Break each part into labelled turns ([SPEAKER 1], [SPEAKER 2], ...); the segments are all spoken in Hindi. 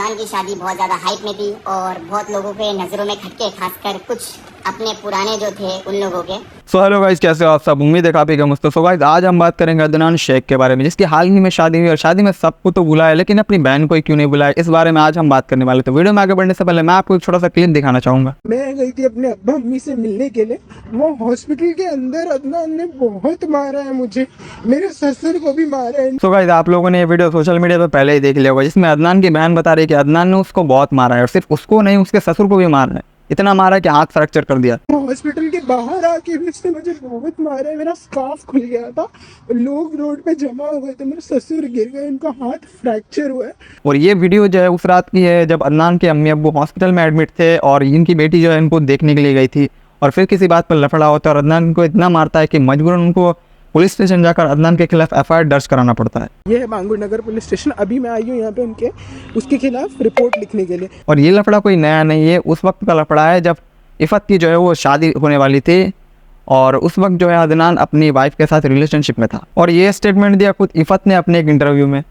[SPEAKER 1] अदनान की शादी बहुत ज़्यादा हाइप में थी और बहुत लोगों के नज़रों में खटके, खासकर कुछ अपने पुराने जो थे उन लोगों के।
[SPEAKER 2] सो हेलो गाइस, कैसे हो आप सब? उम्मीद है काफी गम सो गाइस, आज हम बात करेंगे अदनान शेख के बारे में, जिसकी हाल ही में शादी हुई और शादी में सबको तो बुलाया लेकिन अपनी बहन को ही क्यों नहीं बुलाया, इस बारे में आज हम बात करने वाले। तो वीडियो में आगे बढ़ने से पहले मैं आपको एक छोटा सा क्लिप दिखाना चाहूंगा।
[SPEAKER 3] मैं गई थी अपने अब्बा अम्मी से मिलने के लिए। वो हॉस्पिटल के अंदर अदनान ने बहुत मारा है मुझे, मेरे ससुर को भी मारा है।
[SPEAKER 2] सो गाइस, आप लोगों ने ये वीडियो सोशल मीडिया पे पहले ही देख लिया होगा, जिसमें अदनान की बहन बता रही है कि अदनान ने उसको बहुत मारा है और सिर्फ उसको नहीं उसके ससुर को भी मारा है। इतना मारा कि हाथ फ्रैक्चर कर दिया।
[SPEAKER 3] हॉस्पिटल के बाहर आके भी उसने मुझे बहुत मारा है, मेरा स्कार्फ खुल गया था, लोग रोड पे जमा हो गए थे, मेरे ससुर गिर गए, उनका हाथ फ्रैक्चर हुआ है।
[SPEAKER 2] और ये वीडियो जो है उस रात की है जब अदनान के अम्मी अब्बू हॉस्पिटल में एडमिट थे और इनकी बेटी जो है इनको देखने के लिए गई थी और फिर किसी बात पर लफड़ा होता है और अदनान को इतना मारता है कि मजबूरन उनको पुलिस स्टेशन जाकर अदनान के खिलाफ एफआईआर दर्ज कराना पड़ता है।
[SPEAKER 3] ये है बांगुर नगर पुलिस स्टेशन। अभी मैं आई हूँ यहाँ पे उसके खिलाफ रिपोर्ट लिखने के लिए।
[SPEAKER 2] और ये लफड़ा कोई नया नहीं है, उस वक्त का लफड़ा है जब इफ़त की जो है वो शादी होने वाली थी और उस वक्त जो है अदनान अपनी वाइफ के साथ रिलेशनशिप में था। और ये स्टेटमेंट दिया खुद इफ़त ने अपने एक इंटरव्यू में।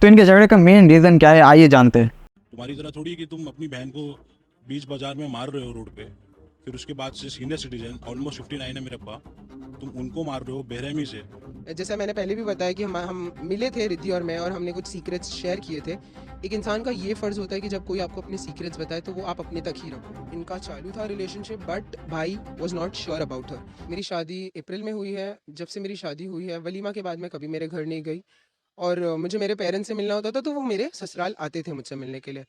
[SPEAKER 2] तो इनके झगड़े का मेन रीज़न क्या है, आइए जानते हैं।
[SPEAKER 4] तुम्हारी तरह थोड़ी कि तुम अपनी बहन को बीच बाजार में मार रहे हो रोड पे, फिर उसके बाद से सीनियर सिटीजन ऑलमोस्ट 59 है मेरे अब्बा, तुम उनको मार रहे हो बेरहमी से।
[SPEAKER 3] जैसा मैंने पहले भी बताया कि हम मिले थे रिद्धि और मैं, और हमने कुछ सीक्रेट्स शेयर किए थे। एक इंसान का ये फ़र्ज़ होता है कि जब कोई आपको अपने सीक्रेट्स बताए तो वो आप अपने तक ही रखो। इनका चालू था रिलेशनशिप, बट भाई was not sure about her. मेरी शादी अप्रैल में हुई है। जब से मेरी शादी हुई है, वलीमा के बाद मैं कभी मेरे घर नहीं गई और मुझे मेरे पेरेंट्स से मिलना होता था तो वो मेरे ससुराल आते थे मुझसे मिलने के लिए।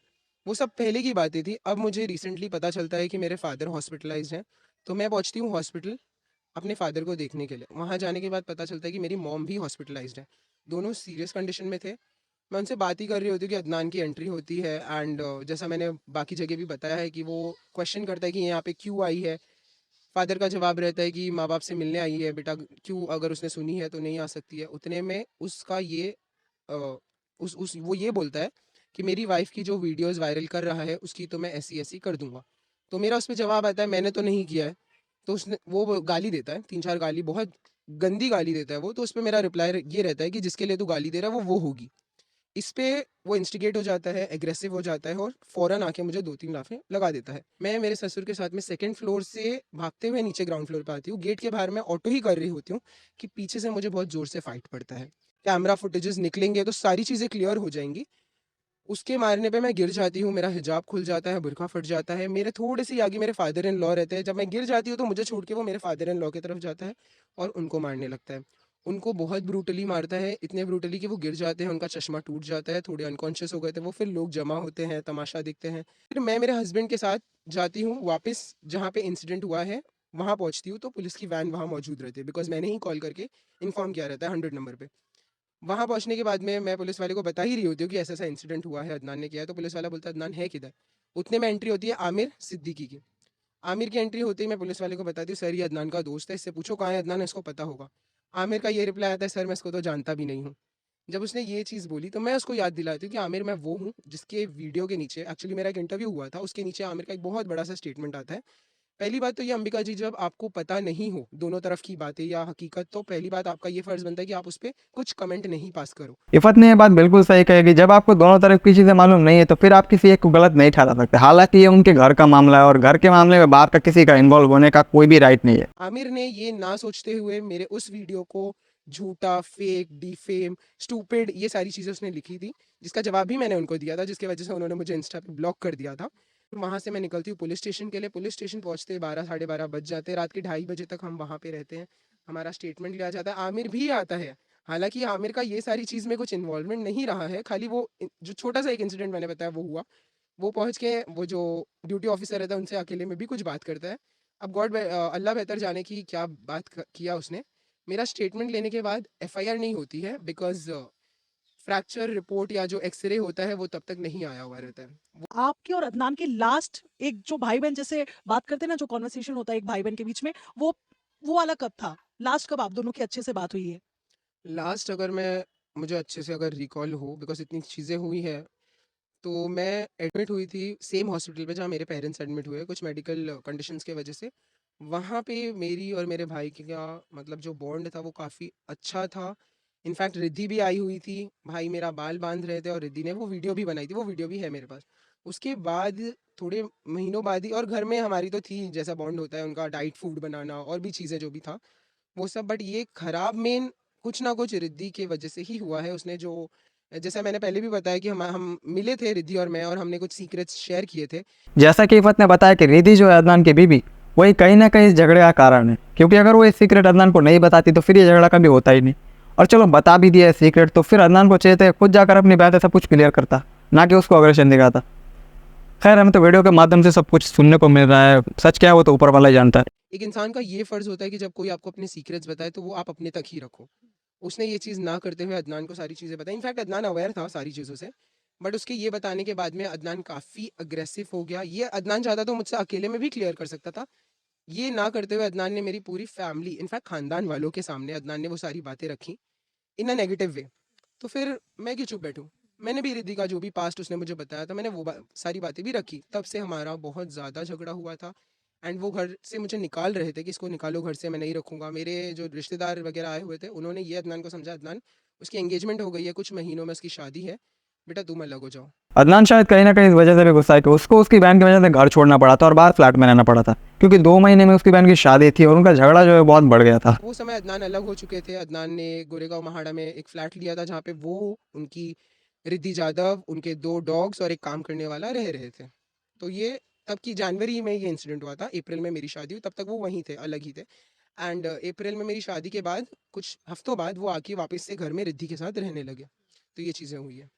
[SPEAKER 3] वो सब पहले की बातें थी। अब मुझे रिसेंटली पता चलता है कि मेरे फादर हॉस्पिटलाइज्ड हैं, तो मैं पहुंचती हूँ हॉस्पिटल अपने फादर को देखने के लिए। वहाँ जाने के बाद पता चलता है कि मेरी मॉम भी हॉस्पिटलाइज्ड है। दोनों सीरियस कंडीशन में थे। मैं उनसे बात ही कर रही होती हूँ कि अदनान की एंट्री होती है एंड जैसा मैंने बाकी जगह भी बताया है कि वो क्वेश्चन करता है कि यहाँ पे क्यों आई है। फादर का जवाब रहता है कि माँ बाप से मिलने आई है बेटा, क्यों, अगर उसने सुनी है तो नहीं आ सकती है। उतने में उसका ये अ, उस वो ये बोलता है कि मेरी वाइफ की जो वीडियोस वायरल कर रहा है उसकी तो मैं ऐसी ऐसी कर दूंगा। तो मेरा उस पर जवाब आता है मैंने तो नहीं किया है। तो उसने वो गाली देता है, 3-4 गाली, बहुत गंदी गाली देता है वो। तो उस पे मेरा रिप्लाई ये रहता है कि जिसके लिए तू गाली दे रहा है वो होगी। इस पे वो इंस्टिगेट हो जाता है, एग्रेसिव हो जाता है और फ़ौरन आके मुझे 2-3 लाफ़ें लगा देता है। मैं मेरे ससुर के साथ में सेकंड फ्लोर से भागते हुए नीचे ग्राउंड फ्लोर पे आती हूँ। गेट के बाहर मैं ऑटो ही कर रही होती हूँ कि पीछे से मुझे बहुत ज़ोर से फाइट पड़ता है। कैमरा फुटेजेस निकलेंगे तो सारी चीज़ें क्लियर हो जाएँगी। उसके मारने पे मैं गिर जाती हूँ, मेरा हिजाब खुल जाता है, बुर्का फट जाता है। मेरे थोड़े से आगे मेरे फादर इन लॉ रहते हैं। जब मैं गिर जाती हूँ तो मुझे छोड़ के वो मेरे फादर इन लॉ की तरफ जाता है और उनको मारने लगता है। उनको बहुत ब्रूटली मारता है, इतने ब्रूटली कि वो गिर जाते हैं, उनका चश्मा टूट जाता है, थोड़े अनकॉन्शियस हो गए थे वो। फिर लोग जमा होते हैं, तमाशा देखते हैं। फिर मैं मेरे हस्बैंड के साथ जाती हूँ वापस जहाँ पे इंसिडेंट हुआ है, वहाँ पहुँचती हूँ तो पुलिस की वैन वहाँ मौजूद रहती है, बिकॉज़ मैंने ही कॉल करके इन्फॉर्म किया रहता है 100 नंबर पे। वहाँ पहुँचने के बाद में मैं पुलिस वाले को बता ही रही होती हूँ कि ऐसा-ऐसा इंसिडेंट हुआ है, अदनान ने किया है। तो पुलिस वाला बोलता है अदनान है किधर? उतने में एंट्री होती है आमिर सिद्दीकी की। आमिर की एंट्री होते ही मैं पुलिस वाले को बताती हूँ सर ये अदनान का दोस्त है, इससे पूछो कहाँ है अदनान, इसको पता होगा। आमिर का ये रिप्लाई आता है सर मैं इसको तो जानता भी नहीं हूँ। जब उसने ये चीज़ बोली तो मैं उसको याद दिलाती हूँ कि आमिर मैं वो हूँ जिसके वीडियो के नीचे एक्चुअली मेरा एक इंटरव्यू हुआ था, उसके नीचे आमिर का एक बहुत बड़ा सा स्टेटमेंट आता है। पहली बात तो ये अंबिका जी, जब आपको पता नहीं हो दोनों तरफ की बातें या हकीकत, तो पहली बात आपका ये फ़र्ज़ बनता है कि आप उस पे कुछ कमेंट नहीं पास करो।
[SPEAKER 2] इफ़त ने ये बात बिल्कुल सही कही कि जब आपको दोनों तरफ की चीज़ें मालूम नहीं है तो फिर आप किसी एक को गलत नहीं ठहरा सकते। हालांकि ये उनके घर का मामला है और घर के मामले में बाहर का किसी का इन्वॉल्व होने का कोई भी राइट नहीं है।
[SPEAKER 3] आमिर ने ये ना सोचते हुए मेरे उस वीडियो को झूठा, फेक, डिफेम, स्टूपिड, ये सारी चीज़ें उसने लिखी थी, जिसका जवाब भी मैंने उनको दिया था, जिसकी वजह से उन्होंने मुझे इंस्टा पे ब्लॉक कर दिया था। वहाँ से मैं निकलती हूँ पुलिस स्टेशन के लिए। पुलिस स्टेशन पहुँचते 12 साढ़े 12 बज जाते हैं। रात के 2:30 बजे तक हम वहाँ पे रहते हैं। हमारा स्टेटमेंट लिया जाता है। आमिर भी आता है। हालाँकि आमिर का ये सारी चीज़ में कुछ इन्वॉल्वमेंट नहीं रहा है, खाली वो जो छोटा-सा एक इंसिडेंट मैंने बताया वो हुआ। वो पहुँच के वो जो ड्यूटी ऑफिसर रहता है उनसे अकेले में भी कुछ बात करता है। अब अल्लाह बेहतर जाने की क्या बात किया उसने। मेरा स्टेटमेंट लेने के बाद एफआईआर नहीं होती है, बिकॉज़ फ्रैक्चर रिपोर्ट या जो एक्सरे होता है वो तब तक नहीं आया हुआ रहता है।
[SPEAKER 5] आपके और अदनान के लास्ट एक जो भाई बहन जैसे बात करते हैं ना, जो कॉन्वर्सेशन होता है एक भाई बहन के बीच में, वो वाला कब था? लास्ट कब आप दोनों की अच्छे से बात हुई है?
[SPEAKER 3] लास्ट अगर मैं मुझे अच्छे से अगर रिकॉल हो, बिकॉज़ इतनी चीज़ें हुई हैं, तो मैं एडमिट हुई थी सेम हॉस्पिटल पे जहाँ मेरे पेरेंट्स एडमिट हुए कुछ मेडिकल कंडीशंस की वजह से। वहाँ पे मेरी और मेरे भाई की क्या मतलब जो बॉन्ड था वो काफ़ी अच्छा था। इनफैक्ट रिद्धि भी आई हुई थी, भाई मेरा बाल बांध रहे थे और रिद्धि ने वो वीडियो भी बनाई थी, वो वीडियो भी है मेरे पास। उसके बाद थोड़े महीनों बाद ही, और घर में हमारी तो थी जैसा बॉन्ड होता है उनका, डाइट फूड बनाना और भी चीज़ें जो भी था वो सब, बट ये खराब मेन कुछ ना कुछ रिद्धि की वजह से ही हुआ है। उसने जो, जैसा मैंने पहले भी बताया कि हम मिले थे रिद्धि और मैं, और हमने कुछ सीक्रेट्स शेयर किए थे।
[SPEAKER 2] जैसा कि इफ़त ने बताया कि रिद्धि जो है अदनान की बीवी, वही कहीं ना कहीं इस झगड़े का कारण है, क्योंकि अगर वो इस सीक्रेट अदनान को नहीं बताती तो फिर ये झगड़ा कभी होता ही नहीं। और चलो बता भी दिया है सीक्रेट, तो फिर अदनान को चाहिए था खुद जाकर अपनी बात सब कुछ क्लियर करता, ना कि उसको अग्रेशन दिखाता। खैर हमें तो वीडियो के माध्यम से सब कुछ सुनने को मिल रहा है, सच क्या है वो तो ऊपर वाला ही जानता है।
[SPEAKER 3] एक इंसान का ये फ़र्ज़ होता है कि जब कोई आपको अपने सीक्रेट्स बताए तो वो आप अपने तक ही रखो। उसने ये चीज़ ना करते हुए अदनान को सारी चीज़ें बताई। इनफैक्ट अदनान अवेयर था सारी चीज़ों से, बट उसके ये बताने के बाद में अदनान काफ़ी अग्रेसिव हो गया। ये अदनान चाहता तो मुझसे अकेले में भी क्लियर कर सकता था। ये ना करते हुए अदनान ने मेरी पूरी फैमिली, इनफैक्ट ख़ानदान वालों के सामने अदनान ने वो सारी बातें रखी इन अ नेगेटिव वे। तो फिर मैं क्यों चुप बैठूँ? मैंने भी रिद्धि का जो भी पास्ट उसने मुझे बताया था, मैंने वो सारी बातें भी रखी। तब से हमारा बहुत ज़्यादा झगड़ा हुआ था, एंड वो घर से मुझे निकाल रहे थे कि इसको निकालो घर से, मैं नहीं रखूँगा। मेरे जो रिश्तेदार वगैरह आए हुए थे उन्होंने ये अदनान को समझा, अदनान उसकी एंगेजमेंट हो गई है, कुछ महीनों में उसकी शादी है, बेटा तुम अलग हो जाओ।
[SPEAKER 2] अदनान शायद कहीं ना कहीं इस वजह से भी गुस्सा है कि उसको उसकी बहन की वजह से घर छोड़ना पड़ा था और बाहर फ्लैट में रहना पड़ा था, क्योंकि 2 महीने में उसकी बहन की शादी थी और उनका झगड़ा जो है बहुत बढ़ गया था।
[SPEAKER 3] वो समय अदनान अलग हो चुके थे। अदनान ने गोरेगांव महाड़ा में एक फ्लैट लिया था जहाँ पे वो, उनकी रिद्धि जादव, उनके 2 डॉग्स और एक काम करने वाला रह रहे थे। तो ये तब की जनवरी में ये इंसिडेंट हुआ था। अप्रैल में मेरी शादी हुई, तब तक वो वहीं थे, अलग ही थे। एंड अप्रैल में मेरी शादी के बाद कुछ हफ्तों बाद वो आके वापस से घर में रिद्धि के साथ रहने लगे। तो ये चीज़ें हुई है।